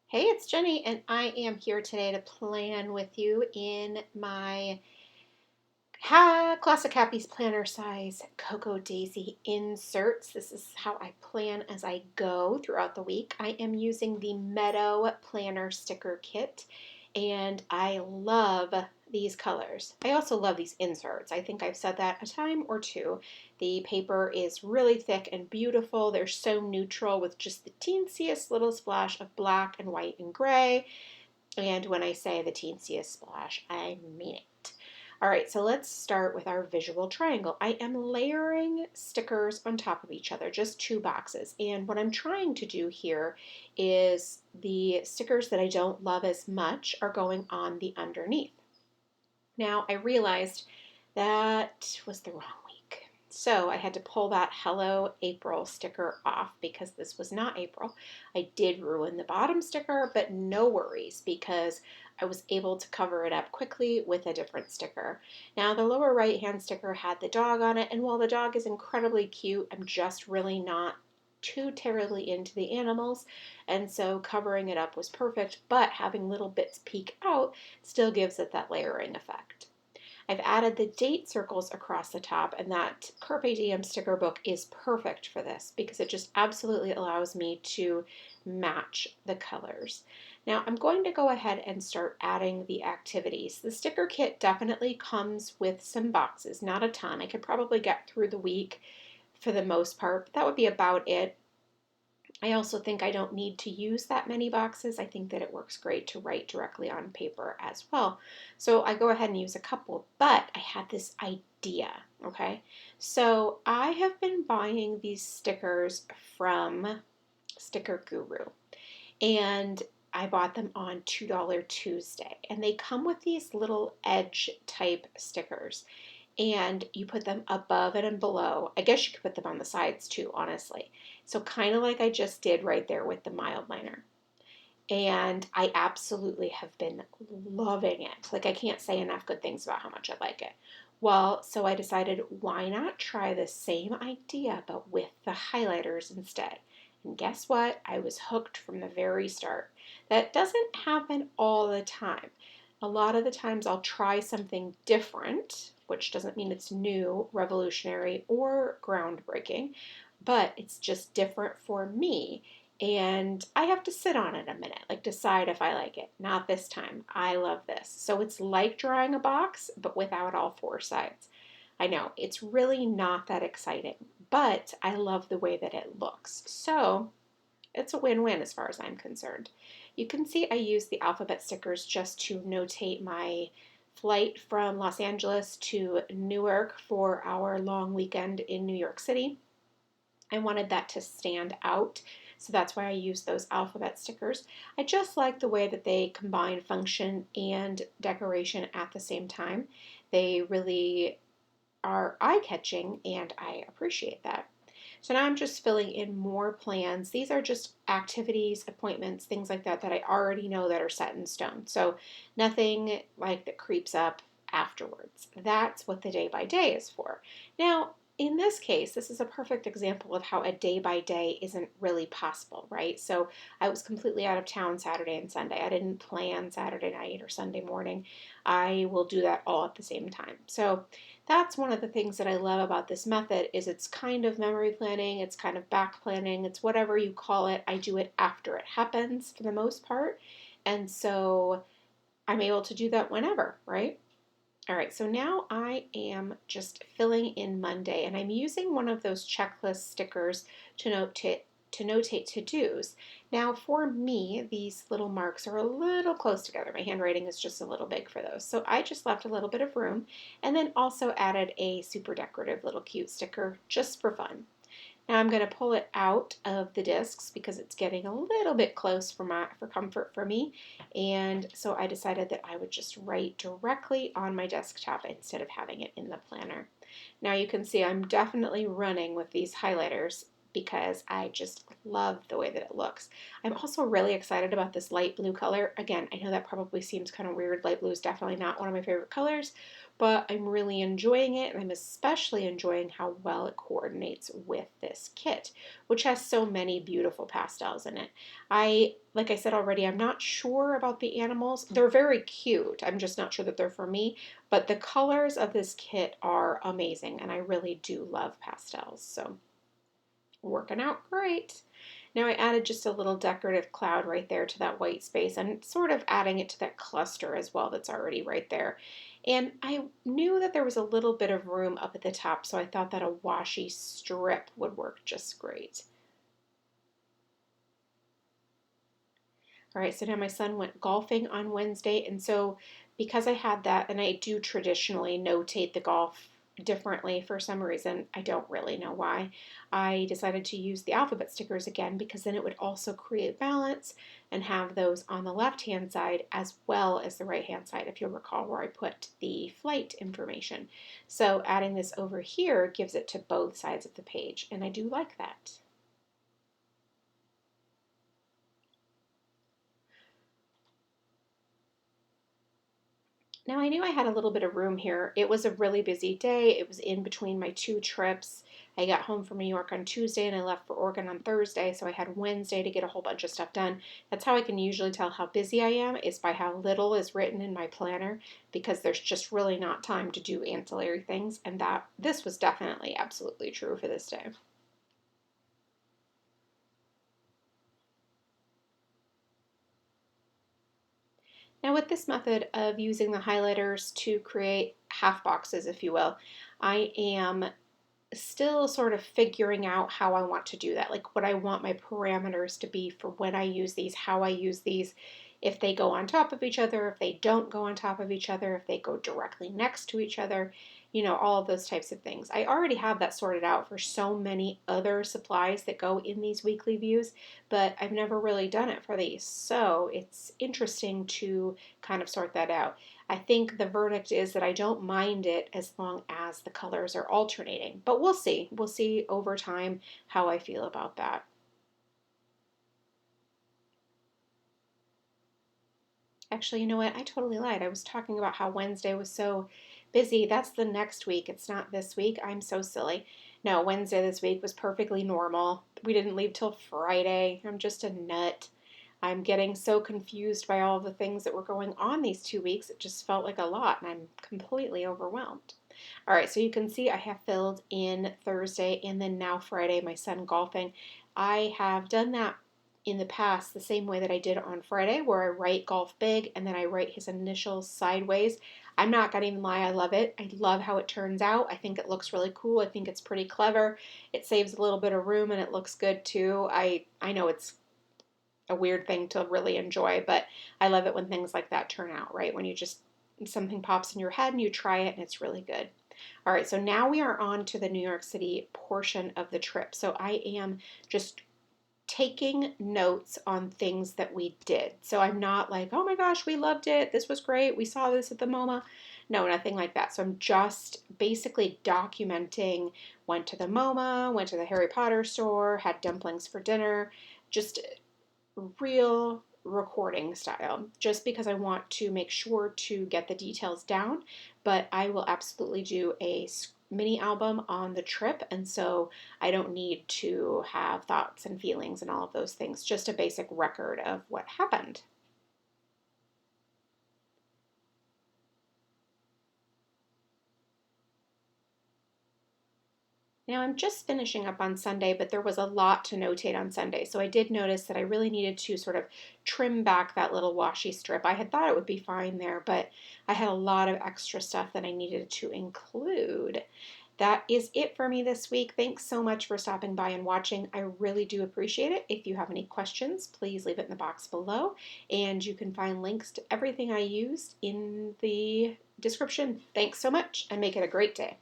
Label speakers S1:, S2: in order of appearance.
S1: Hey, it's Jenny, and I am here today to plan with you in my Classic Happy's Planner size Cocoa Daisy inserts. This is how I plan as I go throughout the week. I am using the Meadow Planner Sticker Kit, and I love these colors. I also love these inserts. I think I've said that a time or two. The paper is really thick and beautiful. They're so neutral with just the teensiest little splash of black and white and gray. And when I say the teensiest splash, I mean it. All right, so let's start with our visual triangle. I am layering stickers on top of each other, just two boxes. And what I'm trying to do here is the stickers that I don't love as much are going on the underneath. Now, I realized that was the wrong week. So I had to pull that Hello April sticker off because this was not April. I did ruin the bottom sticker, but no worries because I was able to cover it up quickly with a different sticker. Now, the lower right hand sticker had the dog on it, and while the dog is incredibly cute, I'm just really not too terribly into the animals, and so covering it up was perfect, but having little bits peek out still gives it that layering effect. I've added the date circles across the top, and that Carpe Diem sticker book is perfect for this because it just absolutely allows me to match the colors. Now I'm going to go ahead and start adding the activities. The sticker kit definitely comes with some boxes, not a ton. I could probably get through the week for the most part, but that would be about it. I also think I don't need to use that many boxes. I think that it works great to write directly on paper as well. So I go ahead and use a couple, but I had this idea, okay? So I have been buying these stickers from Sticker Guru, and I bought them on $2 Tuesday, and they come with these little edge type stickers, and you put them above and below. I guess you could put them on the sides too, honestly. So kind of like I just did right there with the mild liner. And I absolutely have been loving it. Like I can't say enough good things about how much I like it. Well, so I decided why not try the same idea but with the highlighters instead. And guess what? I was hooked from the very start. That doesn't happen all the time. A lot of the times I'll try something different, which doesn't mean it's new, revolutionary, or groundbreaking, but it's just different for me. And I have to sit on it a minute, like decide if I like it. Not this time. I love this. So it's like drawing a box, but without all four sides. I know it's really not that exciting, but I love the way that it looks. So it's a win-win as far as I'm concerned. You can see I use the alphabet stickers just to notate my flight from Los Angeles to Newark for our long weekend in New York City. I wanted that to stand out, so that's why I use those alphabet stickers. I just like the way that they combine function and decoration at the same time. They really are eye-catching, and I appreciate that. So now I'm just filling in more plans. These are just activities, appointments, things like that that I already know that are set in stone. So nothing like that creeps up afterwards. That's what the day by day is for. Now, in this case, this is a perfect example of how a day by day isn't really possible, right? So I was completely out of town Saturday and Sunday. I didn't plan Saturday night or Sunday morning. I will do that all at the same time. So that's one of the things that I love about this method is it's kind of memory planning, it's kind of back planning, it's whatever you call it. I do it after it happens for the most part. And so I'm able to do that whenever, right? All right, so now I am just filling in Monday, and I'm using one of those checklist stickers to notate to-dos. Now for me, these little marks are a little close together. My handwriting is just a little big for those. So I just left a little bit of room and then also added a super decorative little cute sticker just for fun. Now I'm going to pull it out of the discs because it's getting a little bit close for comfort for me. And so I decided that I would just write directly on my desktop instead of having it in the planner. Now you can see I'm definitely running with these highlighters. because I just love the way that it looks. I'm also really excited about this light blue color. Again, I know that probably seems kind of weird. Light blue is definitely not one of my favorite colors, but I'm really enjoying it, and I'm especially enjoying how well it coordinates with this kit, which has so many beautiful pastels in it. Like I said already, I'm not sure about the animals. They're very cute. I'm just not sure that they're for me, but the colors of this kit are amazing, and I really do love pastels, so working out great. Now I added just a little decorative cloud right there to that white space and sort of adding it to that cluster as well that's already right there. And I knew that there was a little bit of room up at the top, so I thought that a washi strip would work just great. All right, so now my son went golfing on Wednesday, and so because I had that, and I do traditionally notate the golf differently for some reason, I don't really know why, I decided to use the alphabet stickers again because then it would also create balance and have those on the left-hand side as well as the right-hand side, if you'll recall where I put the flight information. So adding this over here gives it to both sides of the page, and I do like that. Now I knew I had a little bit of room here. It was a really busy day. It was in between my two trips. I got home from New York on Tuesday and I left for Oregon on Thursday, so I had Wednesday to get a whole bunch of stuff done. That's how I can usually tell how busy I am, is by how little is written in my planner, because there's just really not time to do ancillary things, and that this was definitely absolutely true for this day. Now with this method of using the highlighters to create half boxes, if you will, I am still sort of figuring out how I want to do that, like what I want my parameters to be for when I use these, how I use these, if they go on top of each other, if they don't go on top of each other, if they go directly next to each other, all of those types of things. I already have that sorted out for so many other supplies that go in these weekly views, but I've never really done it for these. So it's interesting to kind of sort that out. I think the verdict is that I don't mind it as long as the colors are alternating, but we'll see. We'll see over time how I feel about that. Actually, you know what? I totally lied. I was talking about how Wednesday was so busy. That's the next week. It's not this week. I'm so silly. No, Wednesday this week was perfectly normal. We didn't leave till Friday. I'm just a nut. I'm getting so confused by all the things that were going on these 2 weeks. It just felt like a lot, and I'm completely overwhelmed. All right, so you can see I have filled in Thursday and then now Friday, my son golfing. I have done that in the past the same way that I did on Friday, where I write golf big and then I write his initials sideways. I'm not gonna even lie, I love it. I love how it turns out. I think it looks really cool. I think it's pretty clever. It saves a little bit of room and it looks good too. I know it's a weird thing to really enjoy, but I love it when things like that turn out, right? When you just, something pops in your head and you try it and it's really good. All right, so now we are on to the New York City portion of the trip. So I am just taking notes on things that we did. So I'm not like, oh my gosh, we loved it. This was great. We saw this at the MoMA. No, nothing like that. So I'm just basically documenting, went to the MoMA, went to the Harry Potter store, had dumplings for dinner, just real recording style, just because I want to make sure to get the details down. But I will absolutely do a mini album on the trip, and so I don't need to have thoughts and feelings and all of those things, just a basic record of what happened. Now I'm just finishing up on Sunday, but there was a lot to notate on Sunday. So I did notice that I really needed to sort of trim back that little washi strip. I had thought it would be fine there, but I had a lot of extra stuff that I needed to include. That is it for me this week. Thanks so much for stopping by and watching. I really do appreciate it. If you have any questions, please leave it in the box below, and you can find links to everything I used in the description. Thanks so much, and make it a great day.